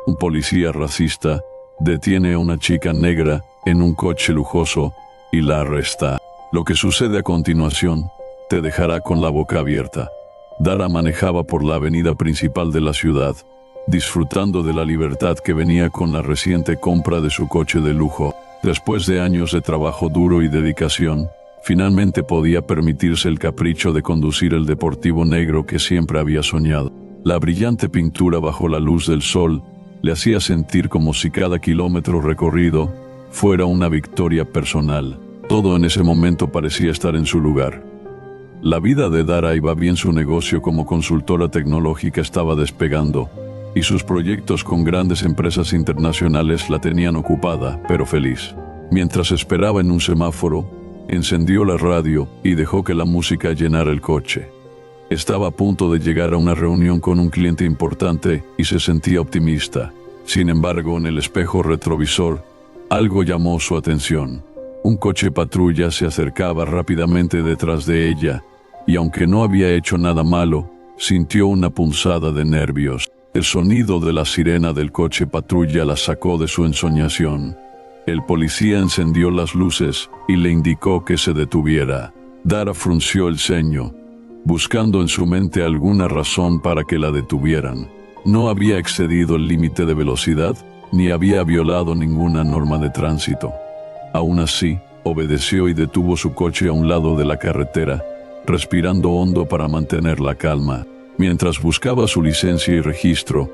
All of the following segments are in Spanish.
Un policía racista detiene a una chica negra en un coche lujoso y la arresta. Lo que sucede a continuación te dejará con la boca abierta. Dara manejaba por la avenida principal de la ciudad, disfrutando de la libertad que venía con la reciente compra de su coche de lujo. Después de años de trabajo duro y dedicación, finalmente podía permitirse el capricho de conducir el deportivo negro que siempre había soñado. La brillante pintura bajo la luz del sol le hacía sentir como si cada kilómetro recorrido fuera una victoria personal. Todo en ese momento parecía estar en su lugar. La vida de Dara iba bien, su negocio como consultora tecnológica estaba despegando, y sus proyectos con grandes empresas internacionales la tenían ocupada, pero feliz. Mientras esperaba en un semáforo, encendió la radio y dejó que la música llenara el coche. Estaba a punto de llegar a una reunión con un cliente importante y se sentía optimista. Sin embargo, en el espejo retrovisor, algo llamó su atención. Un coche patrulla se acercaba rápidamente detrás de ella, y aunque no había hecho nada malo, sintió una punzada de nervios. El sonido de la sirena del coche patrulla la sacó de su ensoñación. El policía encendió las luces y le indicó que se detuviera. Dara frunció el ceño, buscando en su mente alguna razón para que la detuvieran. No había excedido el límite de velocidad, ni había violado ninguna norma de tránsito. Aún así, obedeció y detuvo su coche a un lado de la carretera, respirando hondo para mantener la calma. Mientras buscaba su licencia y registro,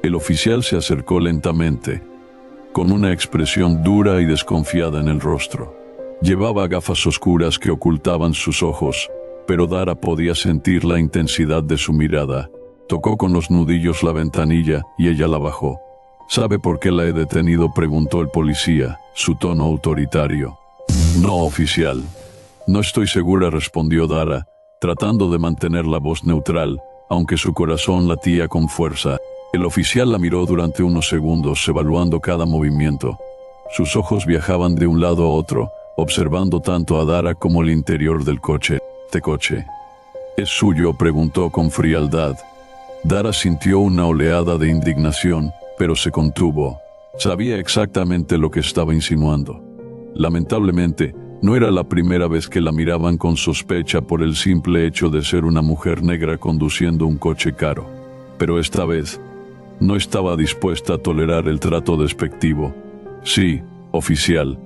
el oficial se acercó lentamente, con una expresión dura y desconfiada en el rostro. Llevaba gafas oscuras que ocultaban sus ojos, pero Dara podía sentir la intensidad de su mirada. Tocó con los nudillos la ventanilla y ella la bajó. ¿Sabe por qué la he detenido?, preguntó el policía, su tono autoritario. No, oficial. No estoy segura, respondió Dara, tratando de mantener la voz neutral, aunque su corazón latía con fuerza. El oficial la miró durante unos segundos, evaluando cada movimiento. Sus ojos viajaban de un lado a otro, observando tanto a Dara como el interior del coche. ¿Este coche es suyo?, preguntó con frialdad. Dara sintió una oleada de indignación, pero se contuvo. Sabía exactamente lo que estaba insinuando. Lamentablemente, no era la primera vez que la miraban con sospecha por el simple hecho de ser una mujer negra conduciendo un coche caro. Pero esta vez, no estaba dispuesta a tolerar el trato despectivo. Sí, oficial.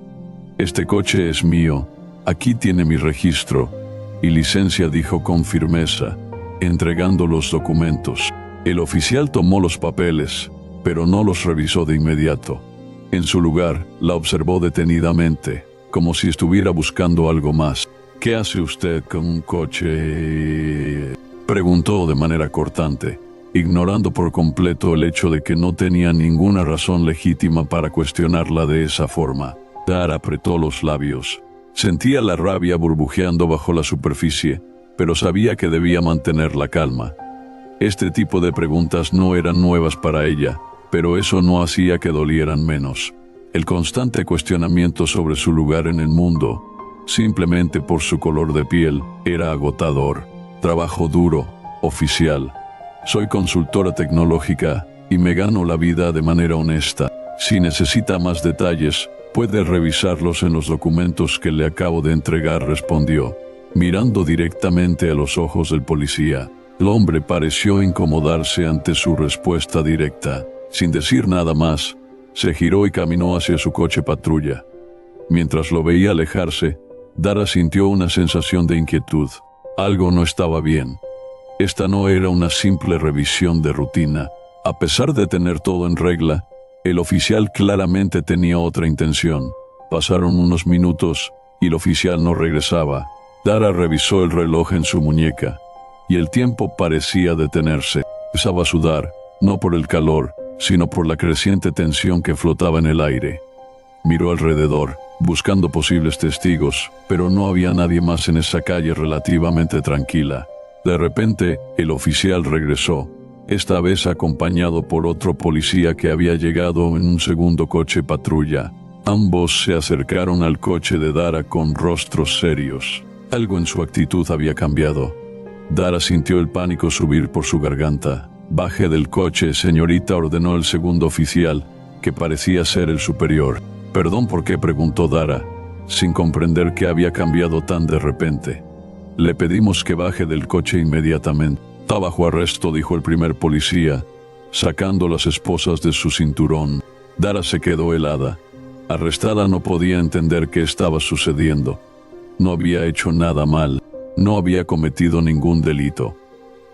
Este coche es mío. Aquí tiene mi registro y licencia, dijo con firmeza, entregando los documentos. El oficial tomó los papeles, pero no los revisó de inmediato. En su lugar, la observó detenidamente, como si estuviera buscando algo más. ¿Qué hace usted con un coche?, preguntó de manera cortante, ignorando por completo el hecho de que no tenía ninguna razón legítima para cuestionarla de esa forma. Dara apretó los labios. Sentía la rabia burbujeando bajo la superficie, pero sabía que debía mantener la calma. Este tipo de preguntas no eran nuevas para ella, pero eso no hacía que dolieran menos. El constante cuestionamiento sobre su lugar en el mundo, simplemente por su color de piel, era agotador. Trabajo duro, oficial. Soy consultora tecnológica y me gano la vida de manera honesta. Si necesita más detalles, puede revisarlos en los documentos que le acabo de entregar, respondió, mirando directamente a los ojos del policía. El hombre pareció incomodarse ante su respuesta directa. Sin decir nada más, se giró y caminó hacia su coche patrulla. Mientras lo veía alejarse, Dara sintió una sensación de inquietud. Algo no estaba bien. Esta no era una simple revisión de rutina. A pesar de tener todo en regla, el oficial claramente tenía otra intención. Pasaron unos minutos y el oficial no regresaba. Dara revisó el reloj en su muñeca y el tiempo parecía detenerse. Empezaba a sudar, no por el calor, sino por la creciente tensión que flotaba en el aire. Miró alrededor, buscando posibles testigos, pero no había nadie más en esa calle relativamente tranquila. De repente, el oficial regresó, esta vez acompañado por otro policía que había llegado en un segundo coche patrulla. Ambos se acercaron al coche de Dara con rostros serios. Algo en su actitud había cambiado. Dara sintió el pánico subir por su garganta. Baje del coche, señorita, ordenó el segundo oficial, que parecía ser el superior. «¿Perdón por qué?», preguntó Dara, sin comprender que había cambiado tan de repente. «Le pedimos que baje del coche inmediatamente». «Está bajo arresto», dijo el primer policía, sacando las esposas de su cinturón. Dara se quedó helada. Arrestada, no podía entender qué estaba sucediendo. No había hecho nada mal. No había cometido ningún delito.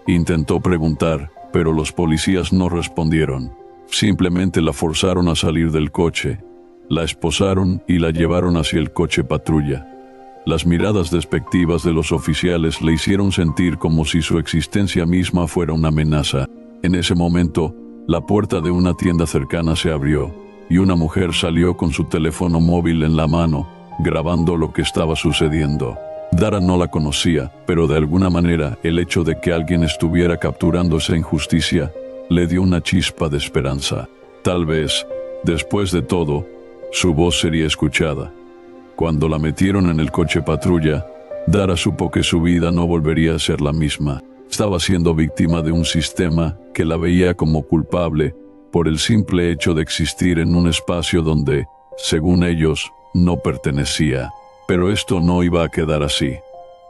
Intentó preguntar, pero los policías no respondieron. Simplemente la forzaron a salir del coche, la esposaron y la llevaron hacia el coche patrulla. Las miradas despectivas de los oficiales le hicieron sentir como si su existencia misma fuera una amenaza. En ese momento, la puerta de una tienda cercana se abrió, y una mujer salió con su teléfono móvil en la mano, grabando lo que estaba sucediendo. Dara no la conocía, pero de alguna manera el hecho de que alguien estuviera capturando esa injusticia le dio una chispa de esperanza. Tal vez, después de todo, su voz sería escuchada. Cuando la metieron en el coche patrulla, Dara supo que su vida no volvería a ser la misma. Estaba siendo víctima de un sistema que la veía como culpable por el simple hecho de existir en un espacio donde, según ellos, no pertenecía. Pero esto no iba a quedar así.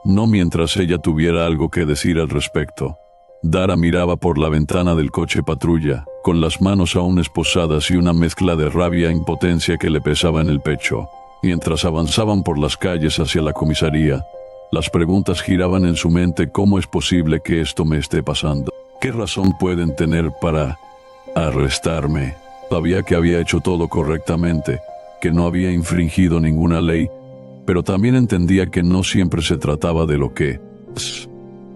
No mientras ella tuviera algo que decir al respecto. Dara miraba por la ventana del coche patrulla, con las manos aún esposadas y una mezcla de rabia e impotencia que le pesaba en el pecho. Mientras avanzaban por las calles hacia la comisaría, las preguntas giraban en su mente: ¿cómo es posible que esto me esté pasando? ¿Qué razón pueden tener para arrestarme? Sabía que había hecho todo correctamente, que no había infringido ninguna ley, pero también entendía que no siempre se trataba de lo que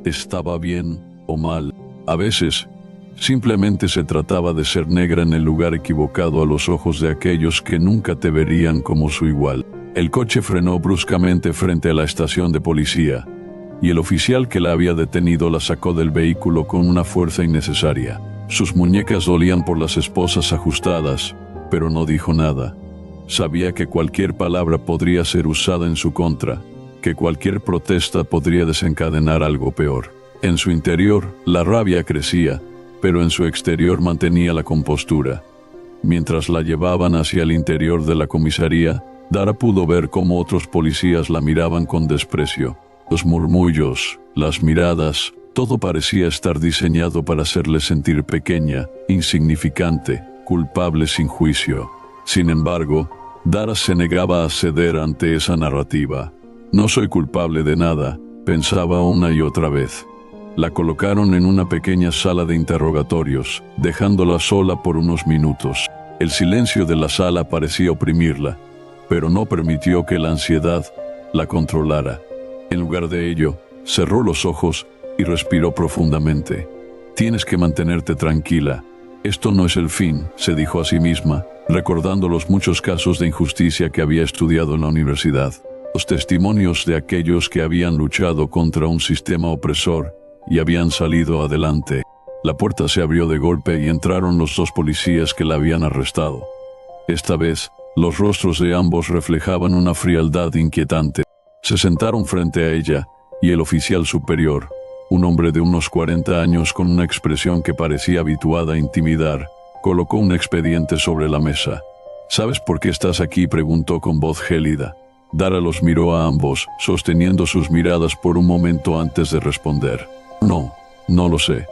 estaba bien o mal. A veces, simplemente se trataba de ser negra en el lugar equivocado a los ojos de aquellos que nunca te verían como su igual. El coche frenó bruscamente frente a la estación de policía, y el oficial que la había detenido la sacó del vehículo con una fuerza innecesaria. Sus muñecas dolían por las esposas ajustadas, pero no dijo nada. Sabía que cualquier palabra podría ser usada en su contra, que cualquier protesta podría desencadenar algo peor. En su interior, la rabia crecía, pero en su exterior mantenía la compostura. Mientras la llevaban hacia el interior de la comisaría, Dara pudo ver cómo otros policías la miraban con desprecio. Los murmullos, las miradas, todo parecía estar diseñado para hacerle sentir pequeña, insignificante, culpable sin juicio. Sin embargo, Dara se negaba a ceder ante esa narrativa. «No soy culpable de nada», pensaba una y otra vez. La colocaron en una pequeña sala de interrogatorios, dejándola sola por unos minutos. El silencio de la sala parecía oprimirla, pero no permitió que la ansiedad la controlara. En lugar de ello, cerró los ojos y respiró profundamente. «Tienes que mantenerte tranquila. Esto no es el fin», se dijo a sí misma, recordando los muchos casos de injusticia que había estudiado en la universidad. Los testimonios de aquellos que habían luchado contra un sistema opresor y habían salido adelante. La puerta se abrió de golpe y entraron los dos policías que la habían arrestado. Esta vez, los rostros de ambos reflejaban una frialdad inquietante. Se sentaron frente a ella, y el oficial superior, un hombre de unos 40 años con una expresión que parecía habituada a intimidar, colocó un expediente sobre la mesa. «¿Sabes por qué estás aquí?», preguntó con voz gélida. Dara los miró a ambos, sosteniendo sus miradas por un momento antes de responder. No lo sé.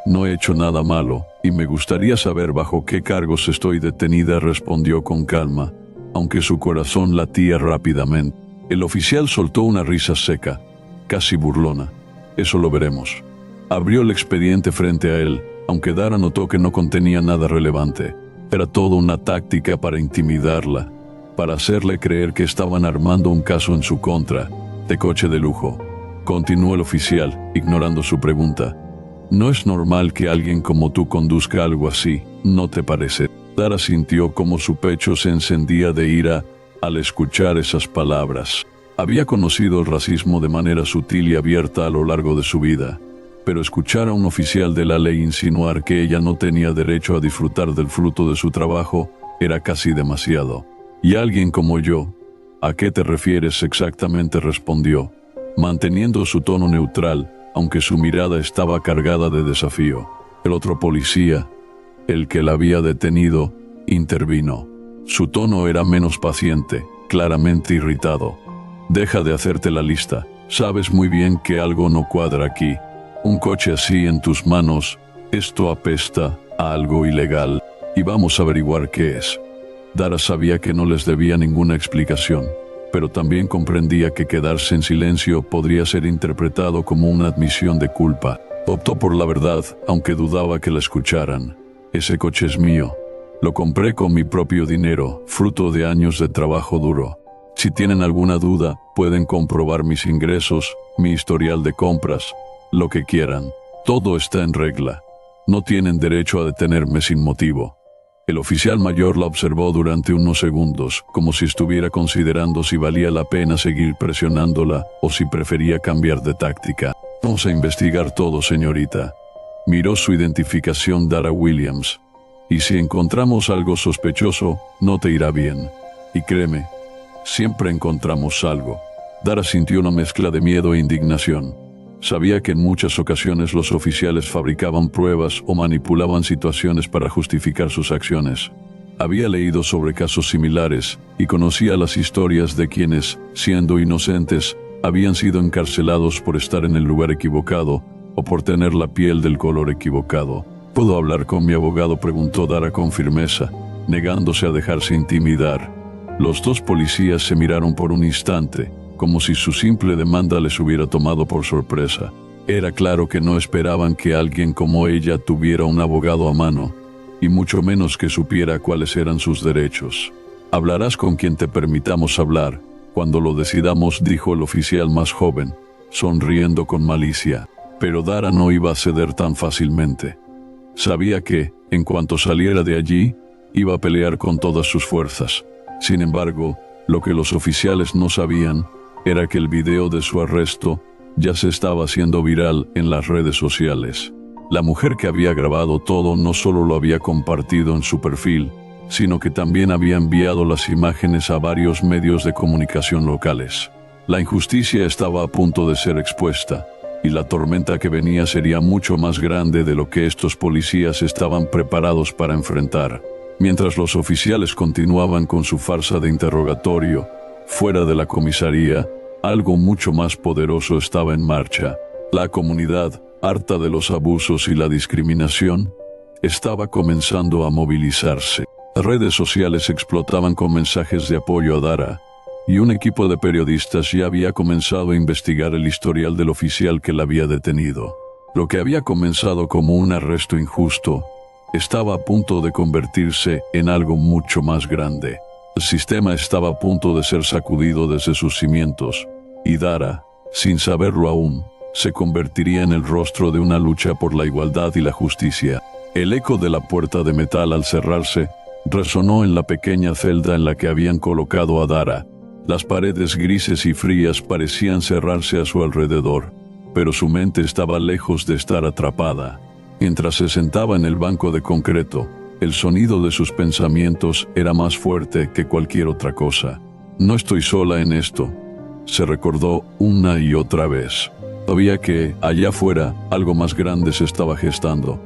No he hecho nada malo, y me gustaría saber bajo qué cargos estoy detenida», respondió con calma, aunque su corazón latía rápidamente. El oficial soltó una risa seca, casi burlona. «Eso lo veremos». Abrió el expediente frente a él, aunque Dara notó que no contenía nada relevante. Era todo una táctica para intimidarla, para hacerle creer que estaban armando un caso en su contra. «De coche de lujo», continuó el oficial, ignorando su pregunta. «No es normal que alguien como tú conduzca algo así, ¿no te parece?». Dara sintió como su pecho se encendía de ira al escuchar esas palabras. Había conocido el racismo de manera sutil y abierta a lo largo de su vida, pero escuchar a un oficial de la ley insinuar que ella no tenía derecho a disfrutar del fruto de su trabajo era casi demasiado. «Y alguien como yo, ¿a qué te refieres exactamente?», respondió, manteniendo su tono neutral, aunque su mirada estaba cargada de desafío. El otro policía, el que la había detenido, intervino. Su tono era menos paciente, claramente irritado. Deja de hacerte la lista. Sabes muy bien que algo no cuadra aquí. Un coche así en tus manos, esto apesta a algo ilegal. Y vamos a averiguar qué es. Dara sabía que no les debía ninguna explicación, pero también comprendía que quedarse en silencio podría ser interpretado como una admisión de culpa. Optó por la verdad, aunque dudaba que la escucharan. Ese coche es mío. Lo compré con mi propio dinero, fruto de años de trabajo duro. Si tienen alguna duda, pueden comprobar mis ingresos, mi historial de compras, lo que quieran. Todo está en regla. No tienen derecho a detenerme sin motivo. El oficial mayor la observó durante unos segundos, como si estuviera considerando si valía la pena seguir presionándola o si prefería cambiar de táctica. Vamos a investigar todo, señorita. Miró su identificación Dara Williams. Y si encontramos algo sospechoso, no te irá bien. Y créeme, siempre encontramos algo. Dara sintió una mezcla de miedo e indignación. Sabía que en muchas ocasiones los oficiales fabricaban pruebas o manipulaban situaciones para justificar sus acciones. Había leído sobre casos similares y conocía las historias de quienes, siendo inocentes, habían sido encarcelados por estar en el lugar equivocado o por tener la piel del color equivocado. ¿Puedo hablar con mi abogado?, preguntó Dara con firmeza, negándose a dejarse intimidar. Los dos policías se miraron por un instante, como si su simple demanda les hubiera tomado por sorpresa. Era claro que no esperaban que alguien como ella tuviera un abogado a mano, y mucho menos que supiera cuáles eran sus derechos. «Hablarás con quien te permitamos hablar, cuando lo decidamos», dijo el oficial más joven, sonriendo con malicia. Pero Dara no iba a ceder tan fácilmente. Sabía que, en cuanto saliera de allí, iba a pelear con todas sus fuerzas. Sin embargo, lo que los oficiales no sabían era que el video de su arresto ya se estaba haciendo viral en las redes sociales. La mujer que había grabado todo no solo lo había compartido en su perfil, sino que también había enviado las imágenes a varios medios de comunicación locales. La injusticia estaba a punto de ser expuesta, y la tormenta que venía sería mucho más grande de lo que estos policías estaban preparados para enfrentar. Mientras los oficiales continuaban con su farsa de interrogatorio, fuera de la comisaría, algo mucho más poderoso estaba en marcha. La comunidad, harta de los abusos y la discriminación, estaba comenzando a movilizarse. Las redes sociales explotaban con mensajes de apoyo a Dara, y un equipo de periodistas ya había comenzado a investigar el historial del oficial que la había detenido. Lo que había comenzado como un arresto injusto estaba a punto de convertirse en algo mucho más grande. El sistema estaba a punto de ser sacudido desde sus cimientos, y Dara, sin saberlo aún, se convertiría en el rostro de una lucha por la igualdad y la justicia. El eco de la puerta de metal al cerrarse resonó en la pequeña celda en la que habían colocado a Dara. Las paredes grises y frías parecían cerrarse a su alrededor, pero su mente estaba lejos de estar atrapada. Mientras se sentaba en el banco de concreto, el sonido de sus pensamientos era más fuerte que cualquier otra cosa. «No estoy sola en esto», se recordó una y otra vez. Sabía que, allá afuera, algo más grande se estaba gestando.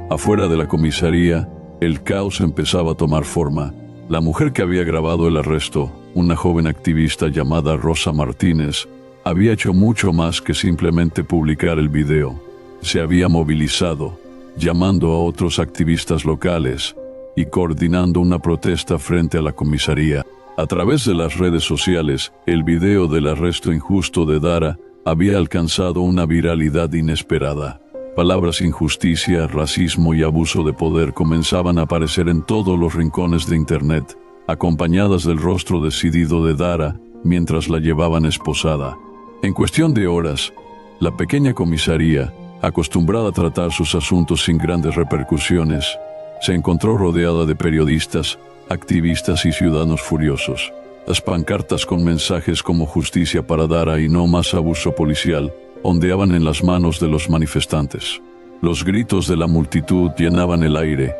Afuera de la comisaría, el caos empezaba a tomar forma. La mujer que había grabado el arresto, una joven activista llamada Rosa Martínez, había hecho mucho más que simplemente publicar el video. Se había movilizado, llamando a otros activistas locales y coordinando una protesta frente a la comisaría. A través de las redes sociales, el video del arresto injusto de Dara había alcanzado una viralidad inesperada. Palabras injusticia, racismo y abuso de poder comenzaban a aparecer en todos los rincones de Internet, acompañadas del rostro decidido de Dara mientras la llevaban esposada. En cuestión de horas, la pequeña comisaría, acostumbrada a tratar sus asuntos sin grandes repercusiones, se encontró rodeada de periodistas, activistas y ciudadanos furiosos. Las pancartas con mensajes como justicia para Dara y no más abuso policial ondeaban en las manos de los manifestantes. Los gritos de la multitud llenaban el aire,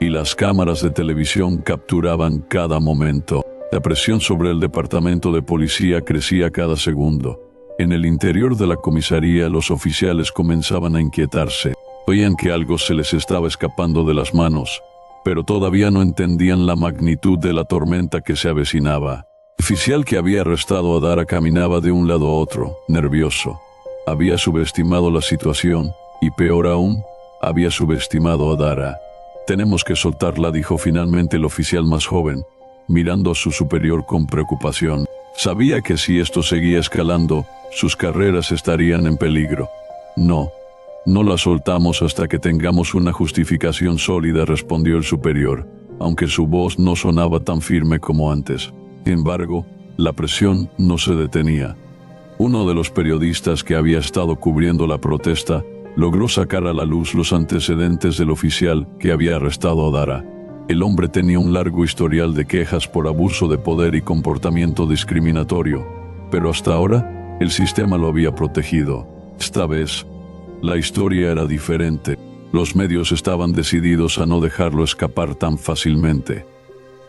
y las cámaras de televisión capturaban cada momento. La presión sobre el departamento de policía crecía cada segundo. En el interior de la comisaría los oficiales comenzaban a inquietarse. Oían que algo se les estaba escapando de las manos, pero todavía no entendían la magnitud de la tormenta que se avecinaba. El oficial que había arrestado a Dara caminaba de un lado a otro, nervioso. Había subestimado la situación, y peor aún, había subestimado a Dara. «Tenemos que soltarla», dijo finalmente el oficial más joven, mirando a su superior con preocupación. Sabía que si esto seguía escalando, sus carreras estarían en peligro. No la soltamos hasta que tengamos una justificación sólida», respondió el superior, aunque su voz no sonaba tan firme como antes. Sin embargo, la presión no se detenía. Uno de los periodistas que había estado cubriendo la protesta logró sacar a la luz los antecedentes del oficial que había arrestado a Dara. El hombre tenía un largo historial de quejas por abuso de poder y comportamiento discriminatorio, pero hasta ahora el sistema lo había protegido. Esta vez, la historia era diferente. Los medios estaban decididos a no dejarlo escapar tan fácilmente.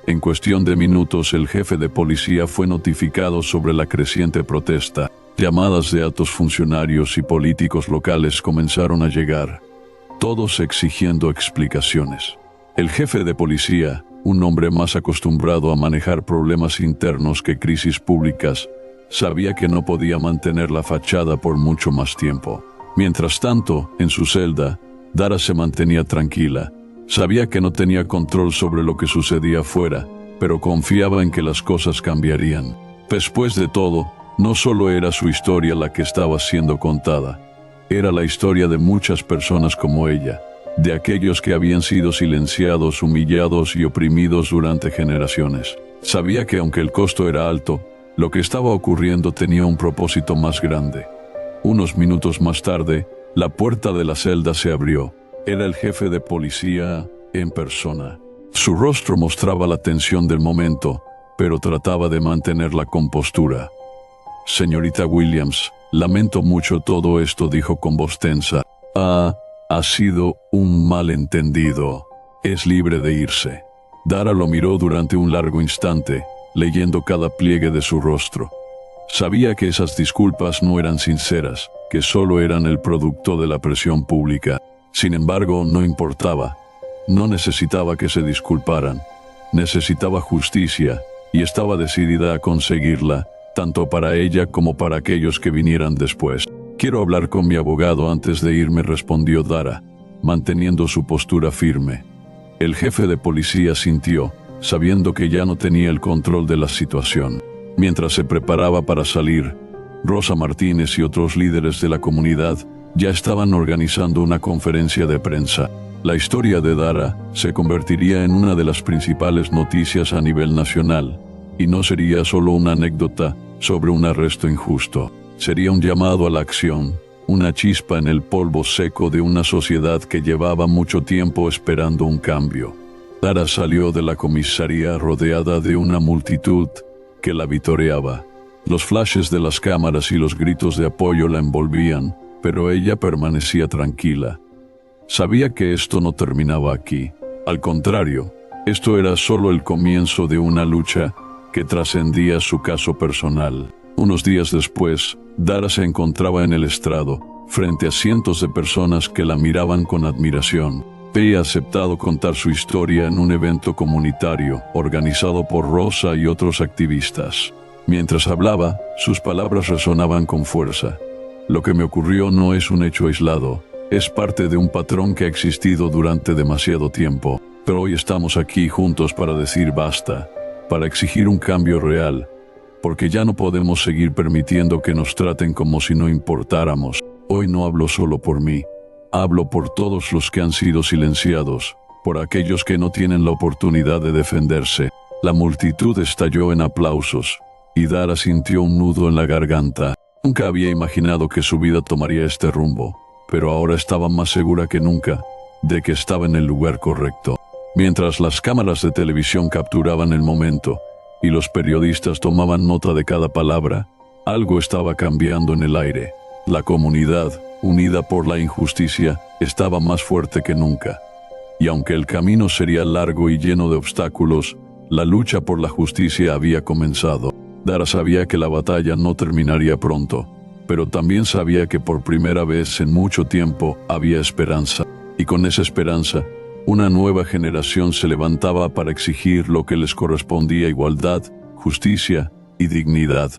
En cuestión de minutos, el jefe de policía fue notificado sobre la creciente protesta. Llamadas de altos funcionarios y políticos locales comenzaron a llegar, todos exigiendo explicaciones. El jefe de policía, un hombre más acostumbrado a manejar problemas internos que crisis públicas, sabía que no podía mantener la fachada por mucho más tiempo. Mientras tanto, en su celda, Dara se mantenía tranquila. Sabía que no tenía control sobre lo que sucedía afuera, pero confiaba en que las cosas cambiarían. Después de todo, no solo era su historia la que estaba siendo contada, era la historia de muchas personas como ella, de aquellos que habían sido silenciados, humillados y oprimidos durante generaciones. Sabía que aunque el costo era alto, lo que estaba ocurriendo tenía un propósito más grande. Unos minutos más tarde, la puerta de la celda se abrió. Era el jefe de policía en persona. Su rostro mostraba la tensión del momento, pero trataba de mantener la compostura. «Señorita Williams, lamento mucho todo esto», dijo con voz tensa. Ha sido un malentendido. Es libre de irse». Dara lo miró durante un largo instante, leyendo cada pliegue de su rostro. Sabía que esas disculpas no eran sinceras, que solo eran el producto de la presión pública. Sin embargo, no importaba. No necesitaba que se disculparan. Necesitaba justicia, y estaba decidida a conseguirla, tanto para ella como para aquellos que vinieran después. «Quiero hablar con mi abogado antes de irme», respondió Dara, manteniendo su postura firme. El jefe de policía sintió, sabiendo que ya no tenía el control de la situación. Mientras se preparaba para salir, Rosa Martínez y otros líderes de la comunidad ya estaban organizando una conferencia de prensa. La historia de Dara se convertiría en una de las principales noticias a nivel nacional, y no sería solo una anécdota sobre un arresto injusto. Sería un llamado a la acción, una chispa en el polvo seco de una sociedad que llevaba mucho tiempo esperando un cambio. Dara salió de la comisaría rodeada de una multitud que la vitoreaba. Los flashes de las cámaras y los gritos de apoyo la envolvían, pero ella permanecía tranquila. Sabía que esto no terminaba aquí. Al contrario, esto era solo el comienzo de una lucha que trascendía su caso personal. Unos días después, Dara se encontraba en el estrado, frente a cientos de personas que la miraban con admiración. Había aceptado contar su historia en un evento comunitario organizado por Rosa y otros activistas. Mientras hablaba, sus palabras resonaban con fuerza. «Lo que me ocurrió no es un hecho aislado, es parte de un patrón que ha existido durante demasiado tiempo. Pero hoy estamos aquí juntos para decir basta, para exigir un cambio real, porque ya no podemos seguir permitiendo que nos traten como si no importáramos. Hoy no hablo solo por mí, hablo por todos los que han sido silenciados, por aquellos que no tienen la oportunidad de defenderse». La multitud estalló en aplausos, y Dara sintió un nudo en la garganta. Nunca había imaginado que su vida tomaría este rumbo, pero ahora estaba más segura que nunca de que estaba en el lugar correcto. Mientras las cámaras de televisión capturaban el momento y los periodistas tomaban nota de cada palabra, algo estaba cambiando en el aire. La comunidad, unida por la injusticia, estaba más fuerte que nunca. Y aunque el camino sería largo y lleno de obstáculos, la lucha por la justicia había comenzado. Dara sabía que la batalla no terminaría pronto, pero también sabía que por primera vez en mucho tiempo había esperanza. Y con esa esperanza, una nueva generación se levantaba para exigir lo que les correspondía: igualdad, justicia y dignidad.